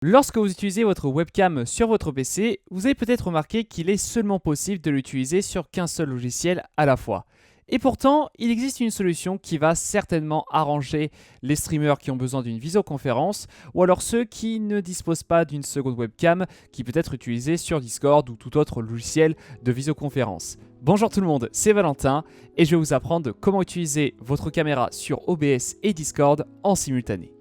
Lorsque vous utilisez votre webcam sur votre PC, vous avez peut-être remarqué qu'il est seulement possible de l'utiliser sur qu'un seul logiciel à la fois. Et pourtant, il existe une solution qui va certainement arranger les streamers qui ont besoin d'une visioconférence ou alors ceux qui ne disposent pas d'une seconde webcam qui peut être utilisée sur Discord ou tout autre logiciel de visioconférence. Bonjour tout le monde, c'est Valentin et je vais vous apprendre comment utiliser votre caméra sur OBS et Discord en simultané.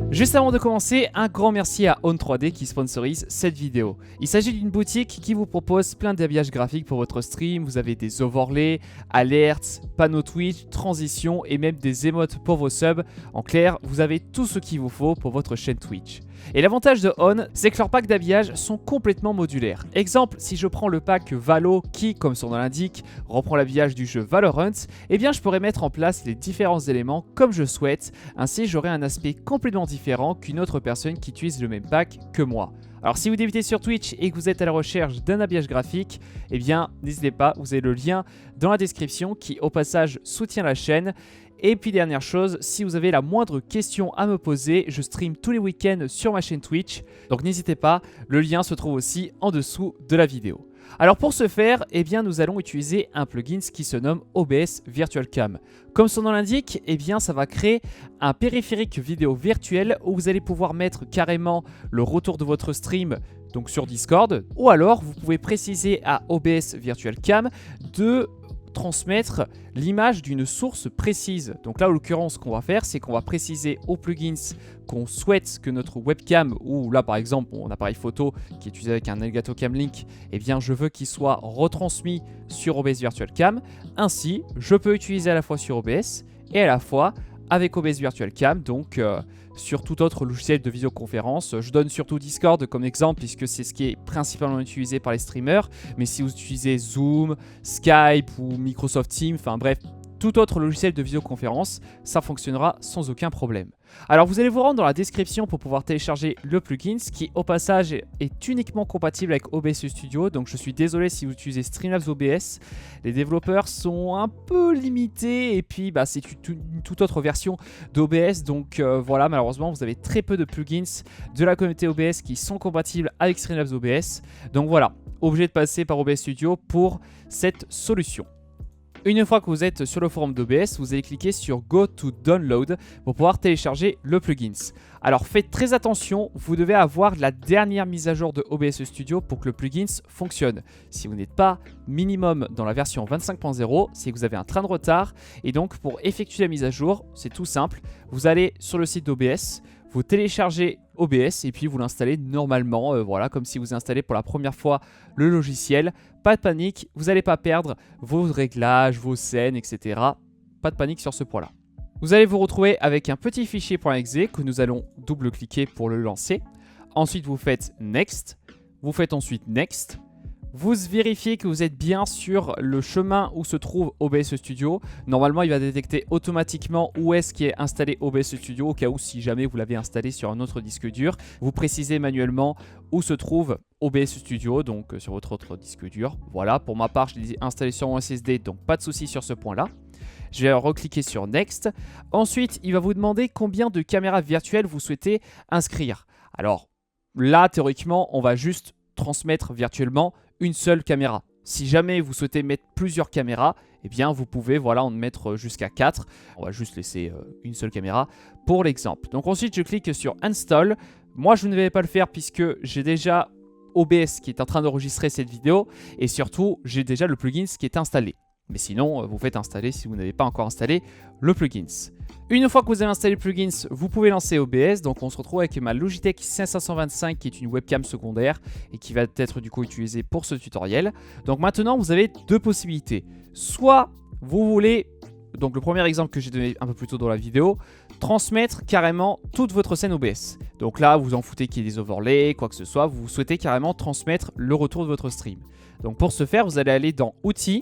Juste avant de commencer, un grand merci à On3D qui sponsorise cette vidéo. Il s'agit d'une boutique qui vous propose plein d'habillages graphiques pour votre stream. Vous avez des overlays, alerts, panneaux Twitch, transitions et même des emotes pour vos subs. En clair, vous avez tout ce qu'il vous faut pour votre chaîne Twitch. Et l'avantage de On, c'est que leurs packs d'habillage sont complètement modulaires. Exemple, si je prends le pack Valo qui, comme son nom l'indique, reprend l'habillage du jeu Valorant, eh bien je pourrais mettre en place les différents éléments comme je souhaite. Ainsi, j'aurai un aspect complètement différent qu'une autre personne qui utilise le même pack que moi. Alors si vous débutez sur Twitch et que vous êtes à la recherche d'un habillage graphique, eh bien n'hésitez pas, vous avez le lien dans la description qui au passage soutient la chaîne. Et puis dernière chose, si vous avez la moindre question à me poser, je stream tous les week-ends sur ma chaîne Twitch. Donc n'hésitez pas, le lien se trouve aussi en dessous de la vidéo. Alors pour ce faire, eh bien nous allons utiliser un plugin qui se nomme OBS Virtual Cam. Comme son nom l'indique, eh bien ça va créer un périphérique vidéo virtuel où vous allez pouvoir mettre carrément le retour de votre stream donc sur Discord. Ou alors vous pouvez préciser à OBS Virtual Cam de transmettre l'image d'une source précise. Donc là, en l'occurrence, ce qu'on va faire, c'est qu'on va préciser aux plugins qu'on souhaite que notre webcam, ou là par exemple mon appareil photo qui est utilisé avec un Elgato Cam Link, eh bien je veux qu'il soit retransmis sur OBS Virtual Cam. Ainsi, je peux utiliser à la fois sur OBS et à la fois avec OBS Virtual Cam, donc sur tout autre logiciel de visioconférence. Je donne surtout Discord comme exemple puisque c'est ce qui est principalement utilisé par les streamers. Mais si vous utilisez Zoom, Skype ou Microsoft Teams, enfin bref, tout autre logiciel de visioconférence, ça fonctionnera sans aucun problème. Alors vous allez vous rendre dans la description pour pouvoir télécharger le plugin qui au passage est uniquement compatible avec OBS Studio. Donc je suis désolé si vous utilisez Streamlabs OBS, les développeurs sont un peu limités et puis c'est une toute autre version d'OBS. Donc voilà, malheureusement vous avez très peu de plugins de la communauté OBS qui sont compatibles avec Streamlabs OBS. Donc voilà, obligé de passer par OBS Studio pour cette solution. Une fois que vous êtes sur le forum d'OBS, vous allez cliquer sur Go to Download pour pouvoir télécharger le plugin. Alors faites très attention, vous devez avoir la dernière mise à jour de OBS Studio pour que le plugin fonctionne. Si vous n'êtes pas minimum dans la version 25.0, c'est que vous avez un train de retard. Et donc pour effectuer la mise à jour, c'est tout simple. Vous allez sur le site d'OBS, vous téléchargez OBS et puis vous l'installez normalement, voilà, comme si vous installez pour la première fois le logiciel. Pas de panique, vous n'allez pas perdre vos réglages, vos scènes, etc. Pas de panique sur ce point-là. Vous allez vous retrouver avec un petit fichier .exe que nous allons double-cliquer pour le lancer. Ensuite, vous faites Next. Vous faites ensuite Next. Vous vérifiez que vous êtes bien sur le chemin où se trouve OBS Studio. Normalement, il va détecter automatiquement où est-ce qui est installé OBS Studio, au cas où si jamais vous l'avez installé sur un autre disque dur. Vous précisez manuellement où se trouve OBS Studio, donc sur votre autre disque dur. Voilà, pour ma part, je l'ai installé sur mon SSD, donc pas de souci sur ce point-là. Je vais recliquer sur Next. Ensuite, il va vous demander combien de caméras virtuelles vous souhaitez inscrire. Alors là, théoriquement, on va juste transmettre virtuellement une seule caméra. Si jamais vous souhaitez mettre plusieurs caméras, eh bien vous pouvez en mettre jusqu'à 4. On va juste laisser une seule caméra pour l'exemple. Donc ensuite je clique sur Install. Moi je ne vais pas le faire puisque j'ai déjà OBS qui est en train d'enregistrer cette vidéo et surtout j'ai déjà le plugin qui est installé. Mais sinon, vous faites installer si vous n'avez pas encore installé le plugin. Une fois que vous avez installé le plugin, vous pouvez lancer OBS. Donc on se retrouve avec ma Logitech C525 qui est une webcam secondaire et qui va être du coup utilisée pour ce tutoriel. Donc maintenant, vous avez deux possibilités. Soit vous voulez, donc le premier exemple que j'ai donné un peu plus tôt dans la vidéo, transmettre carrément toute votre scène OBS. Donc là, vous en foutez qu'il y ait des overlays, quoi que ce soit. Vous souhaitez carrément transmettre le retour de votre stream. Donc pour ce faire, vous allez aller dans Outils.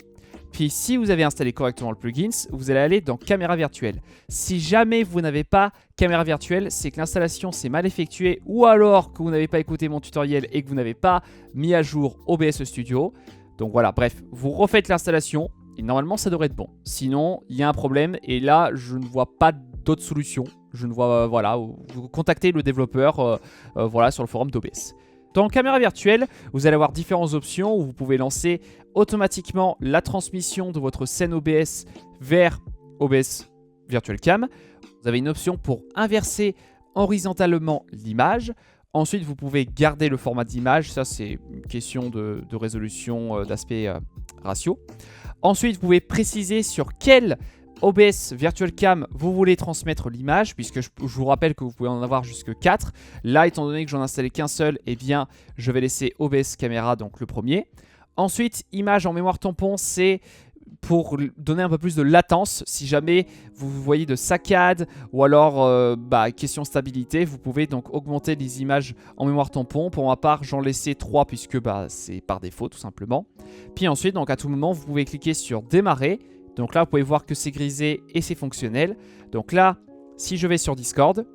Puis si vous avez installé correctement le plugin, vous allez aller dans Caméra virtuelle. Si jamais vous n'avez pas Caméra virtuelle, c'est que l'installation s'est mal effectuée ou alors que vous n'avez pas écouté mon tutoriel et que vous n'avez pas mis à jour OBS Studio. Donc voilà, bref, vous refaites l'installation Et normalement, ça devrait être bon. Sinon, il y a un problème et là, je ne vois pas d'autre solution. Je ne vois, voilà, vous contactez le développeur voilà, sur le forum d'OBS. Dans Caméra Virtuelle, vous allez avoir différentes options où vous pouvez lancer automatiquement la transmission de votre scène OBS vers OBS Virtual Cam. Vous avez une option pour inverser horizontalement l'image. Ensuite, vous pouvez garder le format d'image. Ça, c'est une question de résolution, d'aspect ratio. Ensuite, vous pouvez préciser sur quel OBS Virtual Cam vous voulez transmettre l'image, puisque je vous rappelle que vous pouvez en avoir jusque 4. Là, étant donné que j'en ai installé qu'un seul, eh bien, je vais laisser OBS Caméra, donc le premier. Ensuite, image en mémoire tampon, c'est pour donner un peu plus de latence. Si jamais vous voyez de saccades ou alors question stabilité, vous pouvez donc augmenter les images en mémoire tampon. Pour ma part, j'en laissais 3 puisque c'est par défaut tout simplement. Puis ensuite, donc à tout moment, vous pouvez cliquer sur démarrer. Donc là, vous pouvez voir que c'est grisé et c'est fonctionnel. Donc là, si je vais sur Discord,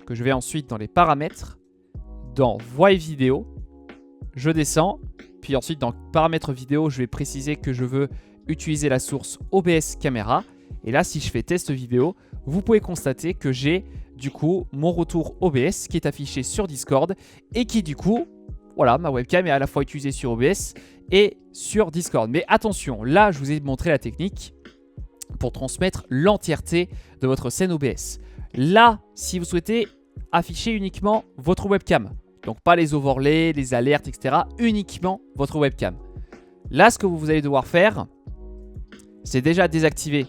que je vais ensuite dans les paramètres, dans voix et vidéo, je descends. Puis ensuite, dans paramètres vidéo, je vais préciser que je veux utiliser la source OBS Caméra. Et là, si je fais test vidéo, vous pouvez constater que j'ai du coup mon retour OBS qui est affiché sur Discord et qui du coup, voilà, ma webcam est à la fois utilisée sur OBS et sur Discord. Mais attention, là, je vous ai montré la technique pour transmettre l'entièreté de votre scène OBS. Là, si vous souhaitez afficher uniquement votre webcam, donc pas les overlays, les alertes, etc., uniquement votre webcam. Là, ce que vous allez devoir faire, c'est déjà désactiver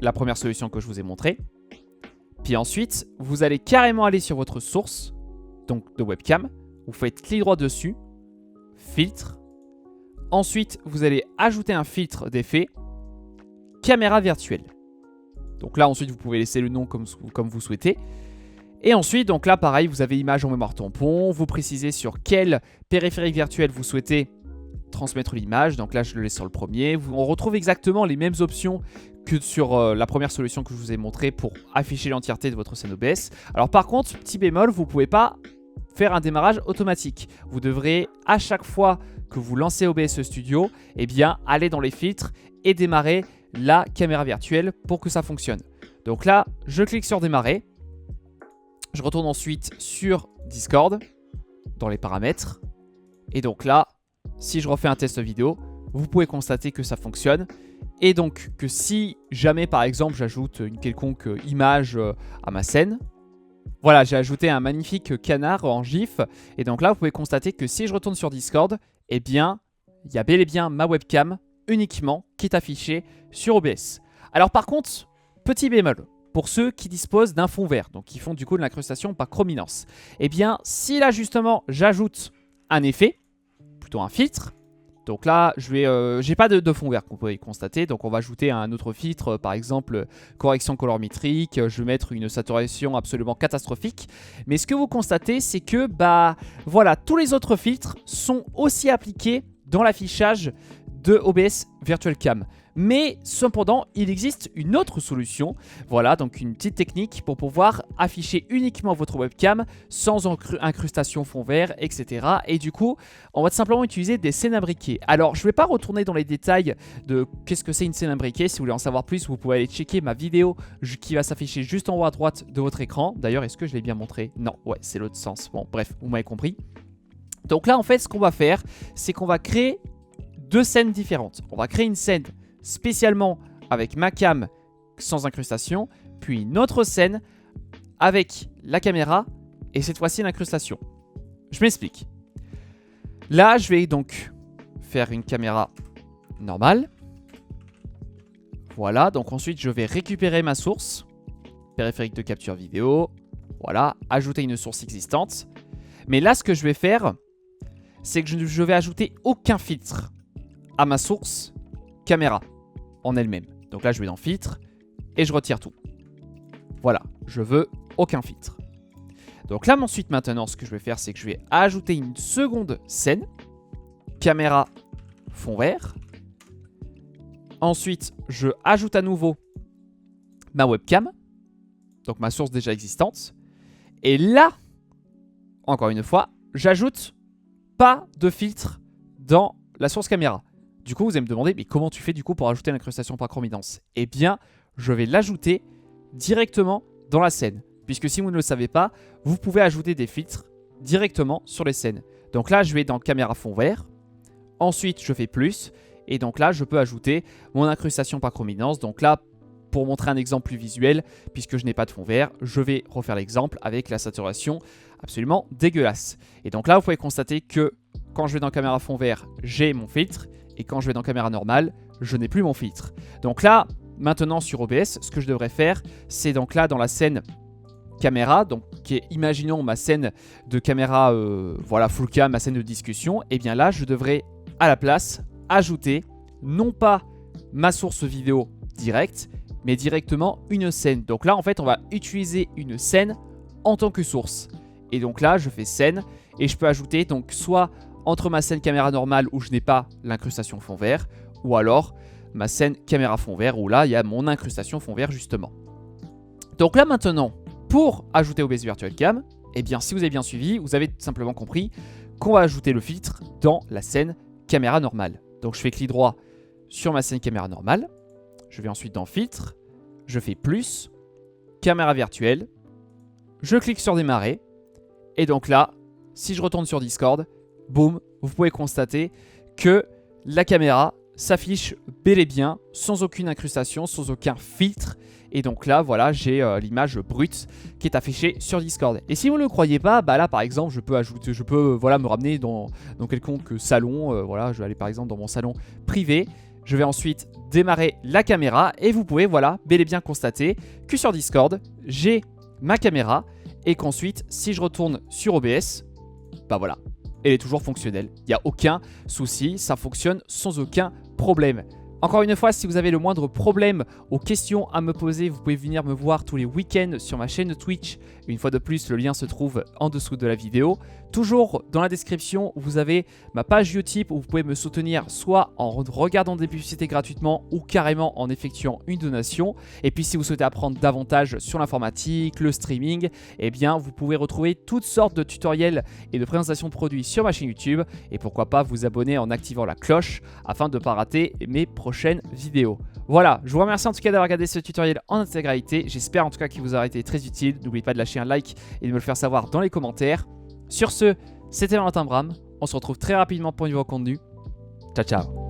la première solution que je vous ai montrée. Puis ensuite, vous allez carrément aller sur votre source, donc de webcam. Vous faites clic droit dessus, filtre. Ensuite, vous allez ajouter un filtre d'effet, caméra virtuelle. Donc là, ensuite, vous pouvez laisser le nom comme vous souhaitez. Et ensuite, donc là, pareil, vous avez image en mémoire tampon. Vous précisez sur quel périphérique virtuel vous souhaitez transmettre l'image. Donc là, je le laisse sur le premier. On retrouve exactement les mêmes options que sur la première solution que je vous ai montrée pour afficher l'entièreté de votre scène OBS. Alors par contre, petit bémol, vous ne pouvez pas faire un démarrage automatique. Vous devrez, à chaque fois que vous lancez OBS Studio, eh bien, aller dans les filtres et démarrer la caméra virtuelle pour que ça fonctionne. Donc là, je clique sur démarrer. Je retourne ensuite sur Discord, dans les paramètres. Et donc là, si je refais un test vidéo, vous pouvez constater que ça fonctionne. Et donc que si jamais par exemple j'ajoute une quelconque image à ma scène, voilà, j'ai ajouté un magnifique canard en GIF. Et donc là, vous pouvez constater que si je retourne sur Discord, eh bien, il y a bel et bien ma webcam uniquement qui est affichée sur OBS. Alors par contre, petit bémol, pour ceux qui disposent d'un fond vert, donc qui font du coup de l'incrustation par chrominance, eh bien, si là justement j'ajoute un effet, plutôt un filtre. Donc là, j'ai pas de fond vert qu'on peut constater. Donc on va ajouter un autre filtre, par exemple correction colorimétrique. Je vais mettre une saturation absolument catastrophique. Mais ce que vous constatez, c'est que voilà, tous les autres filtres sont aussi appliqués dans l'affichage de OBS Virtual Cam. Mais cependant, il existe une autre solution. Voilà, donc une petite technique pour pouvoir afficher uniquement votre webcam sans incrustation fond vert, etc. Et du coup, on va tout simplement utiliser des scènes imbriquées. Alors, je ne vais pas retourner dans les détails de qu'est-ce que c'est une scène imbriquée. Si vous voulez en savoir plus, vous pouvez aller checker ma vidéo qui va s'afficher juste en haut à droite de votre écran. D'ailleurs, est-ce que je l'ai bien montré? Non, ouais, c'est l'autre sens. Bon, bref, vous m'avez compris. Donc là, en fait, ce qu'on va faire, c'est qu'on va créer deux scènes différentes. On va créer une scène spécialement avec ma cam sans incrustation, puis une autre scène avec la caméra et cette fois-ci l'incrustation. Je m'explique. Là, je vais donc faire une caméra normale. Voilà, donc ensuite je vais récupérer ma source, périphérique de capture vidéo. Voilà, ajouter une source existante. Mais là, ce que je vais faire, c'est que je vais ajouter aucun filtre à ma source caméra en elle-même. Donc là, je vais dans filtre et je retire tout. Voilà, je veux aucun filtre. Donc là, ensuite, maintenant, ce que je vais faire, c'est que je vais ajouter une seconde scène, caméra fond vert. Ensuite, je ajoute à nouveau ma webcam, donc ma source déjà existante. Et là, encore une fois, j'ajoute pas de filtre dans la source caméra. Du coup, vous allez me demander, mais comment tu fais du coup pour ajouter l'incrustation par chrominance? Eh bien, je vais l'ajouter directement dans la scène. Puisque si vous ne le savez pas, vous pouvez ajouter des filtres directement sur les scènes. Donc là, je vais dans caméra fond vert. Ensuite, je fais plus. Et donc là, je peux ajouter mon incrustation par chrominance. Donc là, pour montrer un exemple plus visuel, puisque je n'ai pas de fond vert, je vais refaire l'exemple avec la saturation absolument dégueulasse. Et donc là, vous pouvez constater que quand je vais dans caméra fond vert, j'ai mon filtre. Et quand je vais dans caméra normale, je n'ai plus mon filtre. Donc là, maintenant sur OBS, ce que je devrais faire, c'est donc là dans la scène caméra, donc qui est, imaginons ma scène de caméra, voilà, full cam, ma scène de discussion, et bien là, je devrais à la place ajouter non pas ma source vidéo directe, mais directement une scène. Donc là, en fait, on va utiliser une scène en tant que source. Et donc là, je fais scène et je peux ajouter donc soit entre ma scène caméra normale où je n'ai pas l'incrustation fond vert, ou alors ma scène caméra fond vert où là, il y a mon incrustation fond vert justement. Donc là maintenant, pour ajouter OBS Virtual Cam, eh bien si vous avez bien suivi, vous avez simplement compris qu'on va ajouter le filtre dans la scène caméra normale. Donc je fais clic droit sur ma scène caméra normale, je vais ensuite dans filtre, je fais plus, caméra virtuelle, je clique sur démarrer, et donc là, si je retourne sur Discord, boum, vous pouvez constater que la caméra s'affiche bel et bien, sans aucune incrustation, sans aucun filtre. Et donc là, voilà, j'ai l'image brute qui est affichée sur Discord. Et si vous ne le croyez pas, bah là par exemple, je peux voilà, me ramener dans quelconque salon. Voilà, je vais aller par exemple dans mon salon privé. Je vais ensuite démarrer la caméra et vous pouvez, voilà, bel et bien constater que sur Discord, j'ai ma caméra et qu'ensuite, si je retourne sur OBS, bah voilà, elle est toujours fonctionnelle. Il n'y a aucun souci, ça fonctionne sans aucun problème. Encore une fois, si vous avez le moindre problème ou question à me poser, vous pouvez venir me voir tous les week-ends sur ma chaîne Twitch. Une fois de plus, le lien se trouve en dessous de la vidéo. Toujours dans la description, vous avez ma page Utip où vous pouvez me soutenir soit en regardant des publicités gratuitement ou carrément en effectuant une donation. Et puis si vous souhaitez apprendre davantage sur l'informatique, le streaming, eh bien vous pouvez retrouver toutes sortes de tutoriels et de présentations de produits sur ma chaîne YouTube. Et pourquoi pas vous abonner en activant la cloche afin de ne pas rater mes prochaines vidéos. Voilà, je vous remercie en tout cas d'avoir regardé ce tutoriel en intégralité. J'espère en tout cas qu'il vous aura été très utile. N'oubliez pas de lâcher un like et de me le faire savoir dans les commentaires. Sur ce, c'était Valentin Bram. On se retrouve très rapidement pour un nouveau contenu. Ciao, ciao.